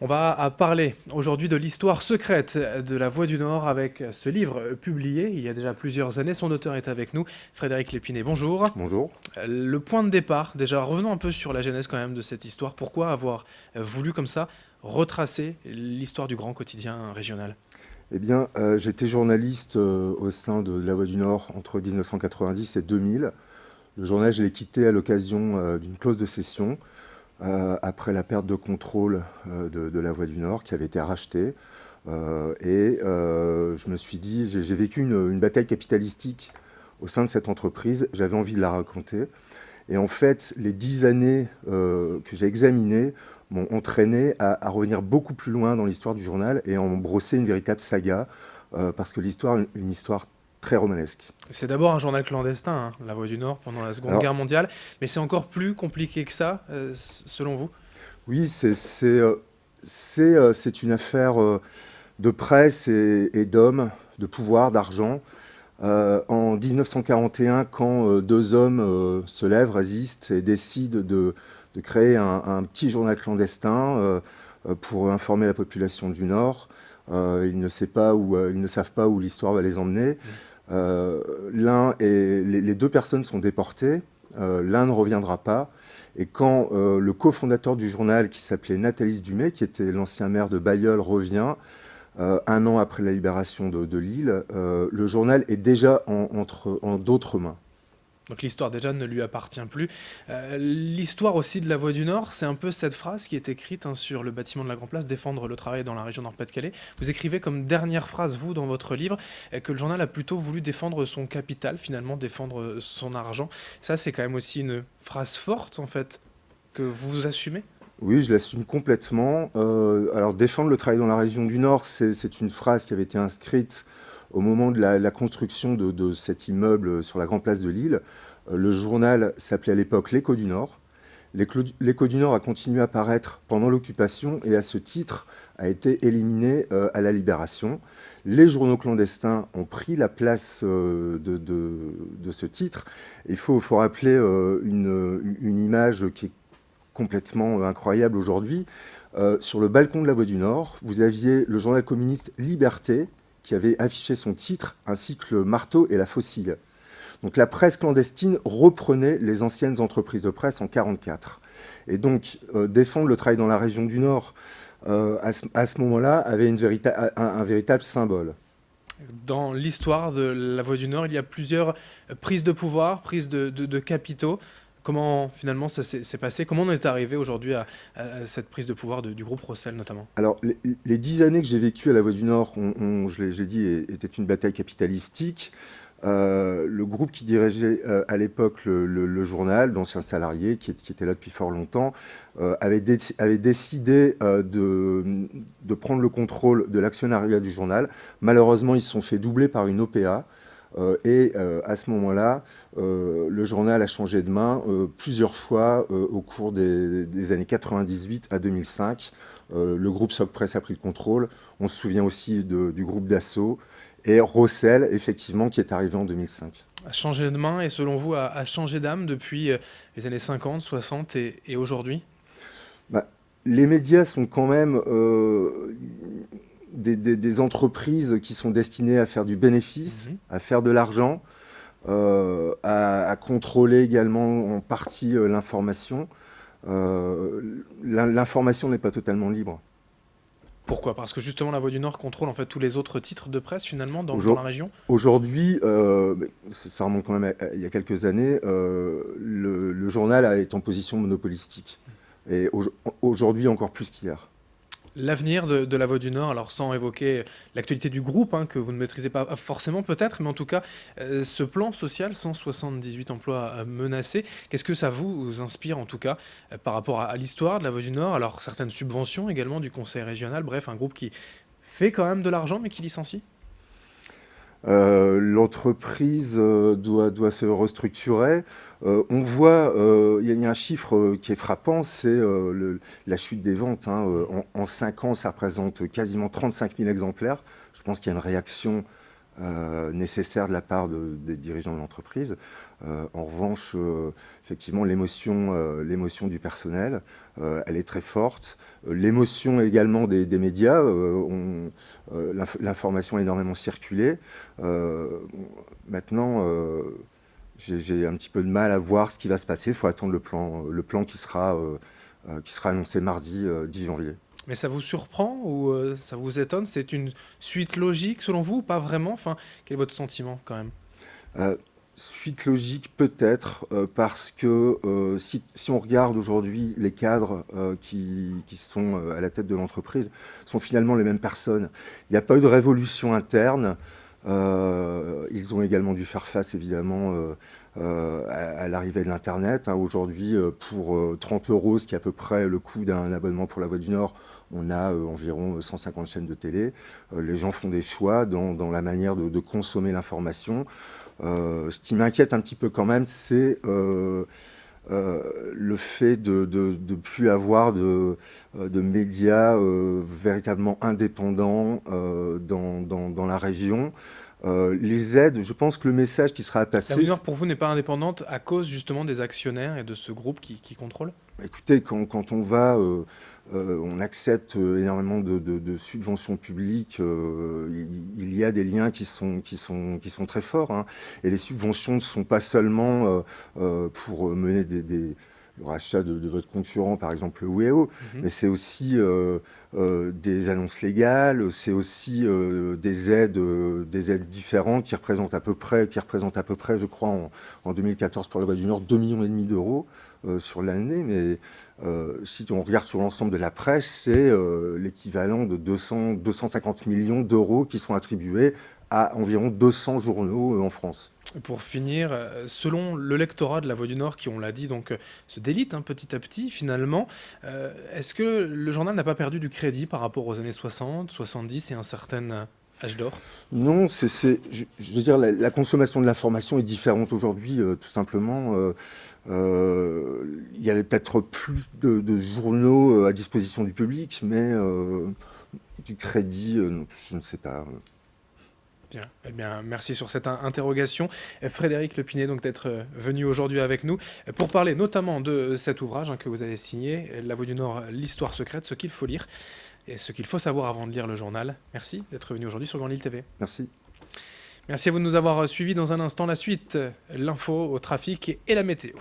On va parler aujourd'hui de l'histoire secrète de la Voix du Nord avec ce livre publié il y a déjà plusieurs années. Son auteur est avec nous, Frédéric Lépinay. Bonjour. Bonjour. Le point de départ, déjà revenons un peu sur la genèse quand même de cette histoire. Pourquoi avoir voulu comme ça retracer l'histoire du grand quotidien régional? Eh bien, j'étais journaliste au sein de La Voix du Nord entre 1990 et 2000. Le journal, je l'ai quitté à l'occasion d'une clause de cession après la perte de contrôle de La Voix du Nord qui avait été rachetée. Je me suis dit, j'ai vécu une bataille capitalistique au sein de cette entreprise. J'avais envie de la raconter. Et en fait, les 10 années que j'ai examinées m'ont entraîné à revenir beaucoup plus loin dans l'histoire du journal et en brosser une véritable saga, parce que l'histoire est une histoire très romanesque. C'est d'abord un journal clandestin, hein, La Voix du Nord, pendant la Seconde Alors, Guerre mondiale, mais c'est encore plus compliqué que ça, selon vous? oui, c'est une affaire de presse et d'hommes, de pouvoir, d'argent. En 1941, quand deux hommes se lèvent, résistent et décident de créer un petit journal clandestin pour informer la population du Nord, ils ne savent pas où l'histoire va les emmener. Les deux personnes sont déportées, l'un ne reviendra pas. Et quand le cofondateur du journal, qui s'appelait Nathalie Dumay, qui était l'ancien maire de Bailleul, revient, un an après la libération de l'île, le journal est déjà en d'autres mains. Donc l'histoire déjà ne lui appartient plus. L'histoire aussi de la Voix du Nord, c'est un peu cette phrase qui est écrite sur le bâtiment de la Grand Place, défendre le travail dans la région Nord-Pas-de-Calais. Vous écrivez comme dernière phrase, vous, dans votre livre, que le journal a plutôt voulu défendre son capital, finalement défendre son argent. Ça, c'est quand même aussi une phrase forte, en fait, que vous assumez. Oui, je l'assume complètement. Alors, défendre le travail dans la région du Nord, c'est une phrase qui avait été inscrite au moment de la construction de cet immeuble sur la Grande Place de Lille. Le journal s'appelait à l'époque L'Écho du Nord. L'Écho du Nord a continué à paraître pendant l'occupation et à ce titre a été éliminé à la Libération. Les journaux clandestins ont pris la place de ce titre. Il faut rappeler une image qui est complètement incroyable aujourd'hui. Sur le balcon de la Voix du Nord, vous aviez le journal communiste Liberté qui avait affiché son titre ainsi que le marteau et la faucille. Donc la presse clandestine reprenait les anciennes entreprises de presse en 1944. Et donc défendre le travail dans la région du Nord à ce moment-là avait un véritable symbole. Dans l'histoire de la Voix du Nord, il y a plusieurs prises de pouvoir, prises de capitaux. Comment finalement ça s'est passé? Comment on est arrivé aujourd'hui à cette prise de pouvoir du groupe Rossel notamment? Alors, les 10 années que j'ai vécues à la Voix du Nord, j'ai dit, étaient une bataille capitalistique. Le groupe qui dirigeait à l'époque le journal, d'anciens salariés qui étaient là depuis fort longtemps, avait décidé de prendre le contrôle de l'actionnariat du journal. Malheureusement, ils se sont fait doubler par une OPA. À ce moment-là, le journal a changé de main plusieurs fois au cours des années 98 à 2005. Le groupe Socpress a pris le contrôle. On se souvient aussi du groupe Dassault et Rossel, effectivement, qui est arrivé en 2005. A changé de main et selon vous a changé d'âme depuis les années 50, 60 et aujourd'hui? Bah, les médias sont quand même des entreprises qui sont destinées à faire du bénéfice, à faire de l'argent, à contrôler également en partie l'information. L'information n'est pas totalement libre. Pourquoi? Parce que justement la Voix du Nord contrôle en fait tous les autres titres de presse finalement dans la région? Aujourd'hui, ça remonte quand même il y a quelques années, le journal est en position monopolistique. Et aujourd'hui encore plus qu'hier. L'avenir de la Voix du Nord, alors sans évoquer l'actualité du groupe, hein, que vous ne maîtrisez pas forcément peut-être, mais en tout cas, ce plan social, 178 emplois menacés, qu'est-ce que ça vous inspire en tout cas par rapport à l'histoire de la Voix du Nord? Alors certaines subventions également du conseil régional, bref, un groupe qui fait quand même de l'argent mais qui licencie? L'entreprise doit se restructurer. On voit, il y a un chiffre qui est frappant, c'est la chute des ventes, hein. En 5 ans, ça représente quasiment 35 000 exemplaires. Je pense qu'il y a une réaction nécessaire de la part des dirigeants de l'entreprise. En revanche, effectivement, l'émotion du personnel, elle est très forte. L'émotion également des médias, l'information a énormément circulé. Maintenant, j'ai un petit peu de mal à voir ce qui va se passer. Il faut attendre le plan qui sera annoncé mardi 10 janvier. Mais ça vous surprend ou ça vous étonne? C'est une suite logique selon vous ou pas vraiment? Enfin, quel est votre sentiment quand même? Euh, Suite logique peut-être, parce que si on regarde aujourd'hui les cadres qui sont à la tête de l'entreprise, sont finalement les mêmes personnes. Il n'y a pas eu de révolution interne. Ils ont également dû faire face évidemment à l'arrivée de l'Internet. Hein. Aujourd'hui, pour 30 euros, ce qui est à peu près le coût d'un abonnement pour la Voix du Nord, on a environ 150 chaînes de télé. Les gens font des choix dans la manière de consommer l'information. Ce qui m'inquiète un petit peu quand même, c'est le fait de plus avoir de médias véritablement indépendants dans la région. Les aides, je pense que le message qui sera à La passer, Voix du Nord pour vous n'est pas indépendante à cause justement des actionnaires et de ce groupe qui contrôle? écoutez, quand on accepte énormément de subventions publiques, il y a des liens qui sont très forts. Hein. Et les subventions ne sont pas seulement pour mener le rachat de votre concurrent, par exemple le WEO, mais c'est aussi des annonces légales, c'est aussi des aides différentes qui représentent à peu près, je crois, en 2014 pour la Voix du Nord, 2,5 millions d'euros sur l'année. Mais si on regarde sur l'ensemble de la presse, c'est l'équivalent de 250 millions d'euros qui sont attribués à environ 200 journaux en France. Pour finir, selon le lectorat de la Voix du Nord, qui, on l'a dit, donc se délite petit à petit finalement, est-ce que le journal n'a pas perdu du crédit par rapport aux années 60, 70 et un certain âge d'or? Non, je veux dire, la consommation de l'information est différente aujourd'hui, tout simplement. Il y avait peut-être plus de journaux à disposition du public, mais du crédit, je ne sais pas. Bien. Eh bien, merci sur cette interrogation. Frédéric Lepinet, donc d'être venu aujourd'hui avec nous pour parler notamment de cet ouvrage que vous avez signé, La Voix du Nord, l'histoire secrète, ce qu'il faut lire et ce qu'il faut savoir avant de lire le journal. Merci d'être venu aujourd'hui sur Grand Lille TV. Merci. Merci à vous de nous avoir suivis. Dans un instant, la suite, l'info au trafic et la météo.